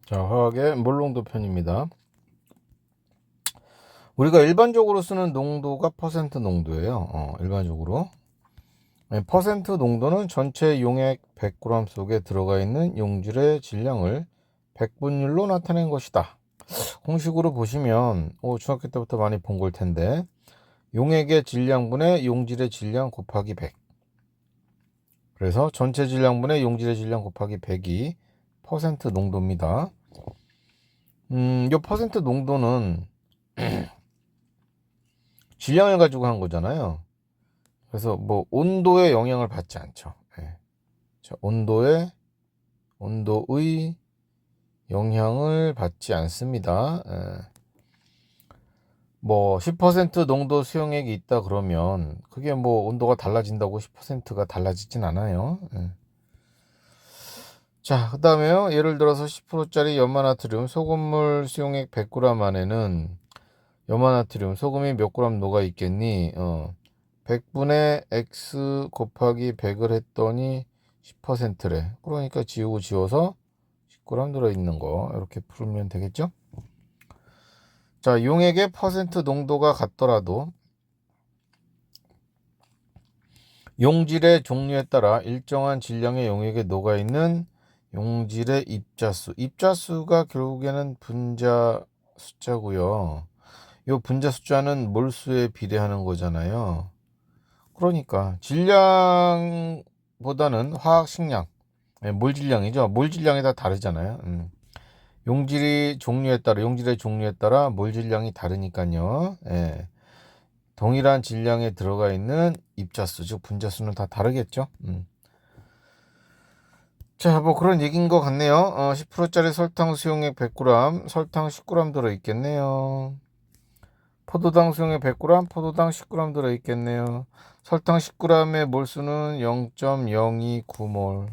자, 화학의 몰농도 편입니다. 우리가 일반적으로 쓰는 농도가 퍼센트 농도예요. 일반적으로. 퍼센트 농도는 전체 용액 100g 속에 들어가 있는 용질의 질량을 백분율로 나타낸 것이다. 공식으로 보시면 중학교 때부터 많이 본 걸 텐데 용액의 질량분의 용질의 질량 곱하기 100. 그래서 전체 질량분의 용질의 질량 곱하기 100이 퍼센트 농도입니다. 이 퍼센트 농도는 질량을 가지고 한 거잖아요. 그래서 뭐 온도에 영향을 받지 않죠. 예. 자, 온도의 영향을 받지 않습니다. 예. 뭐 10% 농도 수용액이 있다 그러면 그게 뭐 온도가 달라진다고 10%가 달라지진 않아요. 예. 자, 그 다음에요. 예를 들어서 10%짜리 염화나트륨 소금물 수용액 100g 안에는 염화나트륨 소금이 몇 그램 녹아 있겠니? 100분의 x 곱하기 100을 했더니 10%래. 그러니까 지우고 지워서 10g 들어있는 거 이렇게 풀면 되겠죠? 자, 용액의 퍼센트 농도가 같더라도 용질의 종류에 따라 일정한 질량의 용액에 녹아있는 용질의 입자수가 결국에는 분자 숫자고요. 이 분자 숫자는 몰수에 비례하는 거잖아요. 그러니까 질량보다는 화학 식량, 몰 질량이죠. 몰 질량이 다 다르잖아요. 용질의 종류에 따라 몰 질량이 다르니까요. 예. 동일한 질량에 들어가 있는 입자수, 즉 분자수는 다 다르겠죠. 자, 뭐 그런 얘기인 것 같네요. 10%짜리 설탕 수용액 100g, 설탕 10g 들어있겠네요. 포도당 수용액 100g, 포도당 10g 들어있겠네요. 설탕 10g의 몰수는 0.029몰.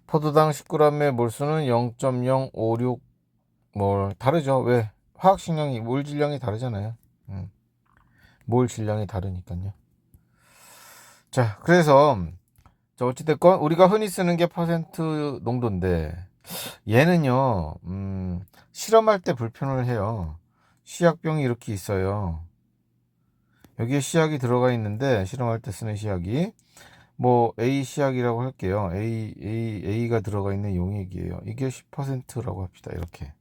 포도당 10g의 몰수는 0.056몰. 다르죠? 왜? 화학식량이, 몰 질량이 다르잖아요. 몰 질량이 다르니까요. 자, 그래서, 어찌됐건, 우리가 흔히 쓰는 게 퍼센트 농도인데, 얘는요, 실험할 때 불편을 해요. 시약병이 이렇게 있어요. 여기에 시약이 들어가 있는데, 실험할 때 쓰는 시약이, 뭐, A 시약이라고 할게요. A가 들어가 있는 용액이에요. 이게 10%라고 합시다. 이렇게.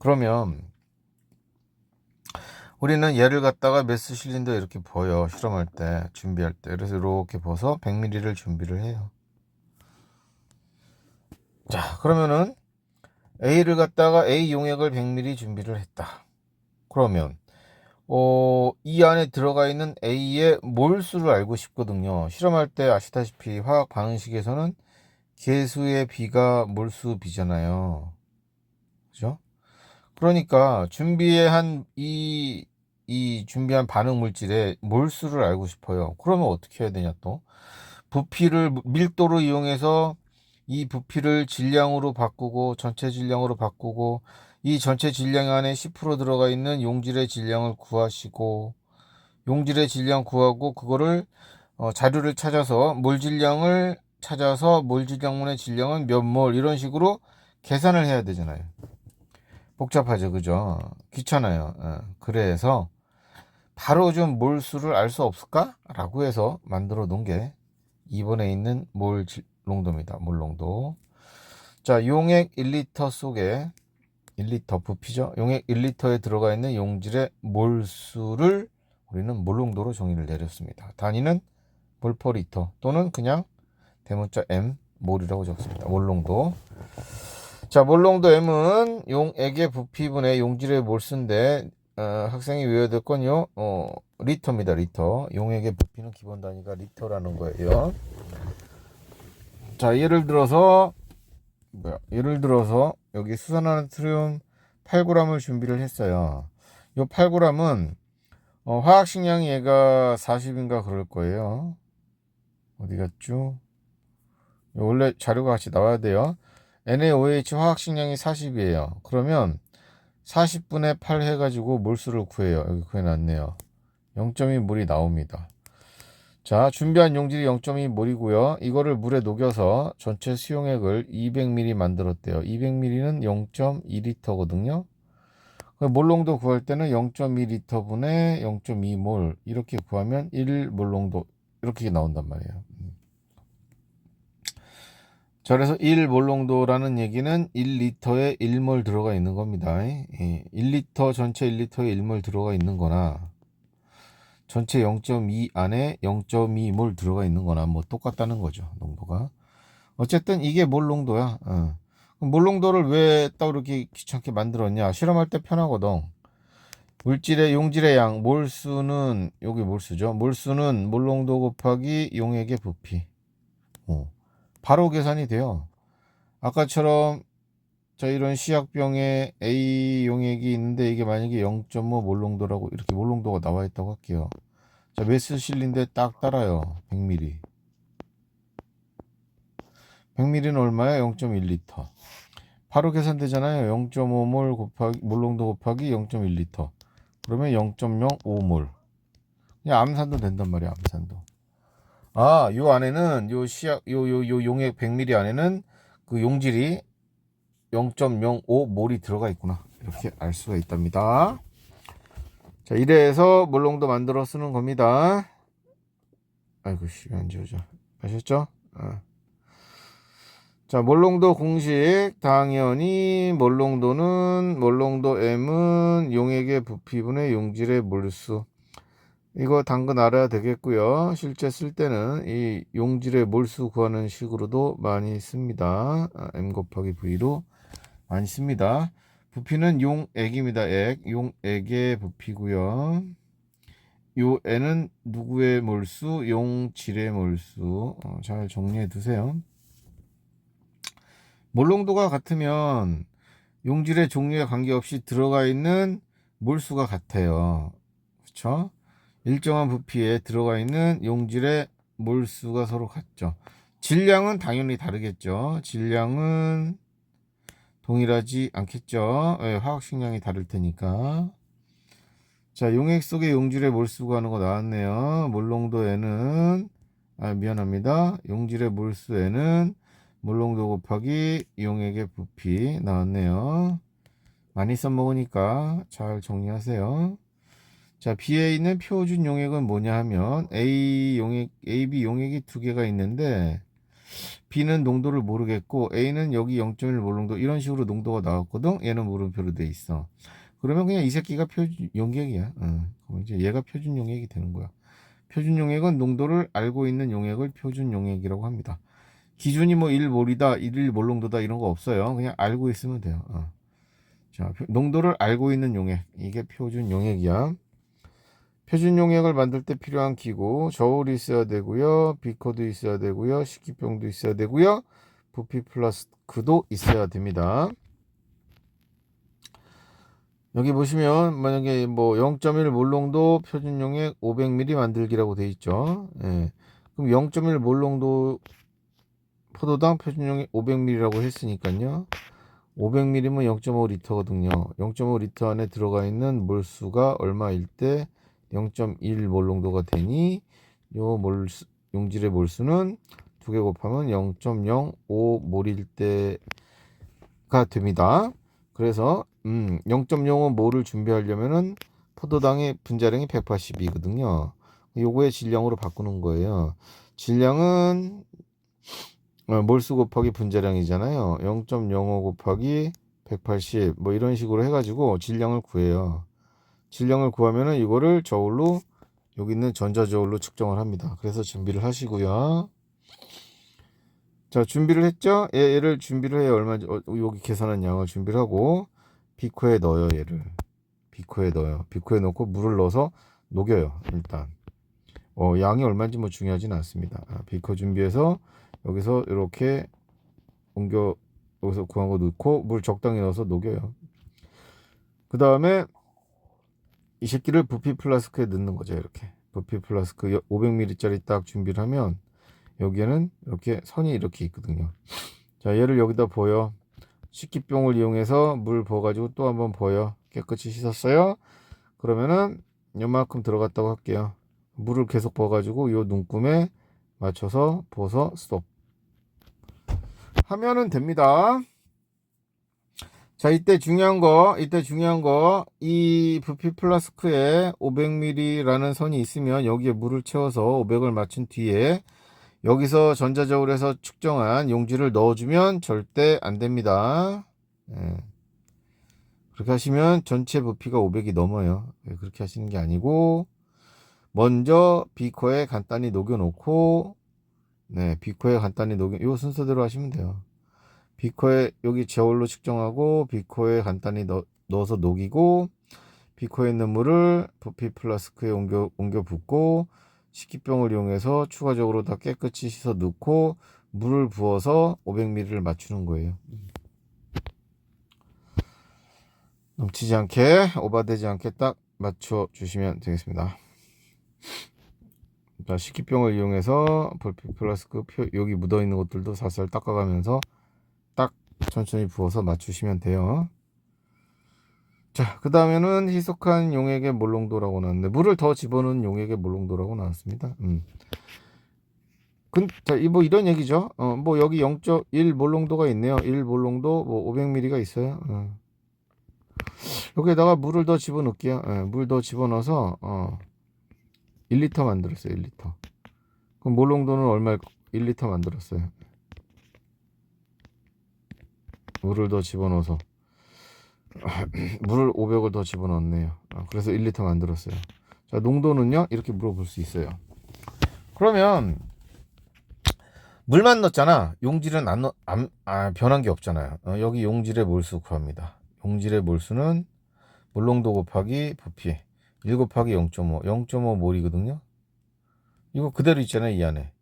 그러면, 우리는 얘를 갖다가 메스 실린더 이렇게 버요. 실험할 때, 준비할 때. 그래서 이렇게 버서 100ml를 준비를 해요. 자, 그러면은 A를 갖다가 A 용액을 100ml 준비를 했다. 그러면 이 안에 들어가 있는 A의 몰수를 알고 싶거든요. 실험할 때 아시다시피 화학 반응식에서는 개수의 비가 몰수 비잖아요. 그죠? 그러니까 준비한 이 준비한 반응 물질의 몰수를 알고 싶어요. 그러면 어떻게 해야 되냐 또? 부피를 밀도로 이용해서 이 부피를 질량으로 바꾸고 전체 질량으로 바꾸고 이 전체 질량 안에 10% 들어가 있는 용질의 질량을 구하시고 용질의 질량 구하고 그거를 자료를 찾아서 몰 질량을 찾아서 몰 질량분의 질량은 몇 몰 이런 식으로 계산을 해야 되잖아요. 복잡하죠, 그죠? 귀찮아요. 그래서 바로 좀 몰수를 알 수 없을까? 라고 해서 만들어 놓은 게 2번에 있는 몰 농도입니다. 몰 농도. 자, 용액 1리터 속에 1리터 부피죠. 용액 1리터에 들어가 있는 용질의 몰수를 우리는 몰 농도로 정의를 내렸습니다. 단위는 몰퍼리터 또는 그냥 대문자 M 몰이라고 적습니다. 몰 농도. 자, 몰 농도 M은 용액의 부피분의 용질의 몰수인데 학생이 외워야 될 건요. 리터입니다. 리터. 용액의 부피는 기본 단위가 리터라는 거예요. 자, 예를 들어서 여기 수산화나트륨 8g을 준비를 했어요. 요 8g은 화학 식량이 얘가 40인가 그럴 거예요. 어디 갔죠? 원래 자료가 같이 나와야 돼요. NaOH 화학 식량이 40이에요. 그러면 40분의 8 해가지고 몰수를 구해요. 여기 구해놨네요. 0.2몰이 나옵니다. 자, 준비한 용질이 0.2몰이고요. 이거를 물에 녹여서 전체 수용액을 200ml 만들었대요. 200ml는 0.2리터거든요. 몰농도 구할 때는 0.2리터 분의 0.2몰 이렇게 구하면 1몰농도 이렇게 나온단 말이에요. 자, 그래서 1몰농도라는 얘기는 1리터에 1몰 들어가 있는 겁니다. 1리터 전체 1리터에 1몰 들어가 있는 거나 전체 0.2 안에 0.2몰 들어가 있는 거나 뭐 똑같다는 거죠. 농도가. 어쨌든 이게 몰농도야. 몰농도를 왜 또 이렇게 귀찮게 만들었냐? 실험할 때 편하거든. 물질의 용질의 양, 몰수는 여기 몰수죠. 몰수는 몰농도 곱하기 용액의 부피. 바로 계산이 돼요. 아까처럼 자 이런 시약병에 A 용액이 있는데 이게 만약에 0.5 몰농도라고 이렇게 몰농도가 나와 있다고 할게요. 자, 메스실린데 딱 따라요. 100ml. 100ml는 얼마야? 0.1리터. 바로 계산되잖아요. 0.5몰 곱하기 몰농도 곱하기 0.1리터. 그러면 0.05몰. 그냥 암산도 된단 말이야. 암산도. 요 안에는 요 시약 요 용액 100ml 안에는 그 용질이 0.05몰이 들어가 있구나. 이렇게 알 수가 있답니다. 자, 이래서 몰농도 만들어 쓰는 겁니다. 아이고 시간 지우자. 아셨죠? 자, 몰농도 공식 당연히 몰농도 M은 용액의 부피분의 용질의 몰수. 이거 당근 알아야 되겠고요. 실제 쓸 때는 이 용질의 몰수 구하는 식으로도 많이 씁니다. M 곱하기 V로 많이 씁니다. 부피는 용액입니다. 용액의 부피고요. 요 N은 누구의 몰수? 용질의 몰수. 잘 정리해 두세요. 몰농도가 같으면 용질의 종류에 관계없이 들어가 있는 몰수가 같아요. 그렇죠? 일정한 부피에 들어가 있는 용질의 몰수가 서로 같죠. 질량은 당연히 다르겠죠. 질량은 동일하지 않겠죠. 화학식량이 다를 테니까. 자, 용액 속의 용질의 몰수가 하는 거 나왔네요. 몰농도에는 미안합니다. 용질의 몰수에는 몰농도 곱하기 용액의 부피 나왔네요. 많이 써먹으니까 잘 정리하세요. 자, B에 있는 표준 용액은 뭐냐 하면 A B 용액이 두 개가 있는데 B는 농도를 모르겠고 A는 여기 0.1 몰농도 이런 식으로 농도가 나왔거든. 얘는 물음표로 돼 있어. 그러면 그냥 이 새끼가 표준 용액이야. 그럼 이제 얘가 표준 용액이 되는 거야. 표준 용액은 농도를 알고 있는 용액을 표준 용액이라고 합니다. 기준이 뭐 1몰이다, 1몰 농도다 이런 거 없어요. 그냥 알고 있으면 돼요. 자, 농도를 알고 있는 용액. 이게 표준 용액이야. 표준 용액을 만들 때 필요한 기구, 저울이 있어야 되고요. 비커도 있어야 되고요. 식기병도 있어야 되고요. 부피 플라스크도 있어야 됩니다. 여기 보시면 만약에 뭐 0.1 몰농도 표준 용액 500ml 만들기라고 돼 있죠. 그럼 0.1 몰농도 포도당 표준 용액 500ml라고 했으니까요. 500ml면 0.5리터거든요. 0.5리터 안에 들어가 있는 몰수가 얼마일 때 0.1 몰농도가 되니 요 용질의 몰수는 2개 곱하면 0.05몰일 때가 됩니다. 그래서 0.05몰을 준비하려면은 포도당의 분자량이 180이거든요. 요거의 질량으로 바꾸는 거예요. 질량은 몰수 곱하기 분자량이잖아요. 0.05 곱하기 180 뭐 이런 식으로 해가지고 질량을 구해요. 질량을 구하면은 이거를 저울로 여기 있는 전자저울로 측정을 합니다. 그래서 준비를 하시고요. 자, 준비를 했죠? 얘를 준비를 해야 얼마인지 여기 계산한 양을 준비를 하고 비코에 넣어요. 얘를 비코에 넣어요. 비코에 넣고 물을 넣어서 녹여요. 일단 양이 얼마인지 뭐 중요하진 않습니다. 비코 준비해서 여기서 이렇게 여기서 구한 거 넣고 물 적당히 넣어서 녹여요. 그 다음에 이 새끼를 부피 플라스크에 넣는 거죠. 이렇게 부피 플라스크 500ml짜리 딱 준비를 하면 여기에는 이렇게 선이 이렇게 있거든요. 자, 얘를 여기다 부어요. 식기병을 이용해서 물 부어가지고 또 한번 부어요. 깨끗이 씻었어요. 그러면은 요만큼 들어갔다고 할게요. 물을 계속 부어가지고 요 눈금에 맞춰서 부어서 스톱 하면은 됩니다. 자, 이때 중요한 거, 이 부피 플라스크에 500ml라는 선이 있으면 여기에 물을 채워서 500을 맞춘 뒤에 여기서 전자적으로 해서 측정한 용지를 넣어주면 절대 안 됩니다. 예. 그렇게 하시면 전체 부피가 500이 넘어요. 예, 그렇게 하시는 게 아니고, 먼저 비커에 간단히 녹여놓고, 네, 비커에 간단히 요 순서대로 하시면 돼요. 비커에 여기 저울로 측정하고 비커에 간단히 넣어서 녹이고 비커에 있는 물을 부피 플라스크에 옮겨 붓고 식기병을 이용해서 추가적으로 다 깨끗이 씻어 넣고 물을 부어서 500ml를 맞추는 거예요. 넘치지 않게 오버되지 않게 딱 맞춰 주시면 되겠습니다. 자, 식기병을 이용해서 부피 플라스크 여기 묻어 있는 것들도 살살 닦아가면서 딱 천천히 부어서 맞추시면 돼요. 자, 그 다음에는 희석한 용액의 몰농도라고 나왔는데 물을 더 집어넣은 용액의 몰농도라고 나왔습니다. 자, 뭐 이런 얘기죠. 뭐 여기 0.1 몰농도가 있네요. 1 몰농도 뭐 500ml가 있어요. 여기에다가 물을 더 집어넣을게요. 물 더 집어넣어서 1리터 만들었어요. 1리터. 그럼 몰농도는 얼마? 1리터 만들었어요. 물을 더 집어넣어서 물을 500을 더 집어넣었네요. 그래서 1리터 만들었어요. 자, 농도는요? 이렇게 물어볼 수 있어요. 그러면 물만 넣었잖아. 용질은 변한 게 없잖아요. 여기 용질의 몰수 구합니다. 용질의 몰수는 물농도 곱하기 부피 1 곱하기 0.5 0.5몰이거든요. 이거 그대로 있잖아요. 이 안에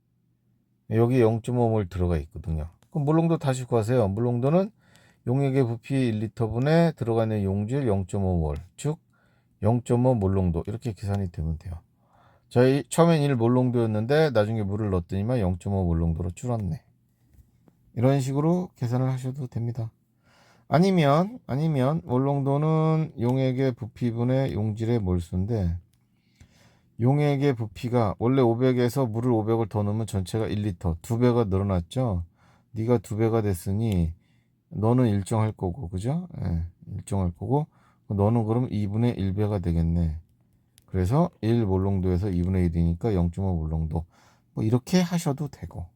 여기 0.5몰 들어가 있거든요. 그럼 물농도 다시 구하세요. 물농도는 용액의 부피 1리터분에 들어가 있는 용질 0.5몰, 즉 0.5몰 농도 이렇게 계산이 되면 돼요. 저희 처음엔 1몰 농도였는데 나중에 물을 넣었더니만 0.5몰 농도로 줄었네. 이런 식으로 계산을 하셔도 됩니다. 아니면 몰 농도는 용액의 부피분의 용질의 몰수인데 용액의 부피가 원래 500에서 물을 500을 더 넣으면 전체가 1리터 2배가 늘어났죠. 네가 2배가 됐으니 너는 일정할 거고, 그죠? 예, 일정할 거고, 너는 그럼 2분의 1배가 되겠네. 그래서 1 몰농도에서 2분의 1이니까 0.5 몰농도. 뭐 이렇게 하셔도 되고,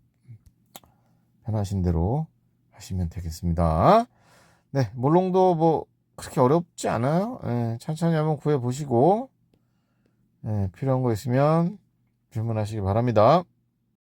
편하신 대로 하시면 되겠습니다. 네, 몰농도 뭐 그렇게 어렵지 않아요. 예, 천천히 한번 구해 보시고, 예, 필요한 거 있으면 질문하시기 바랍니다.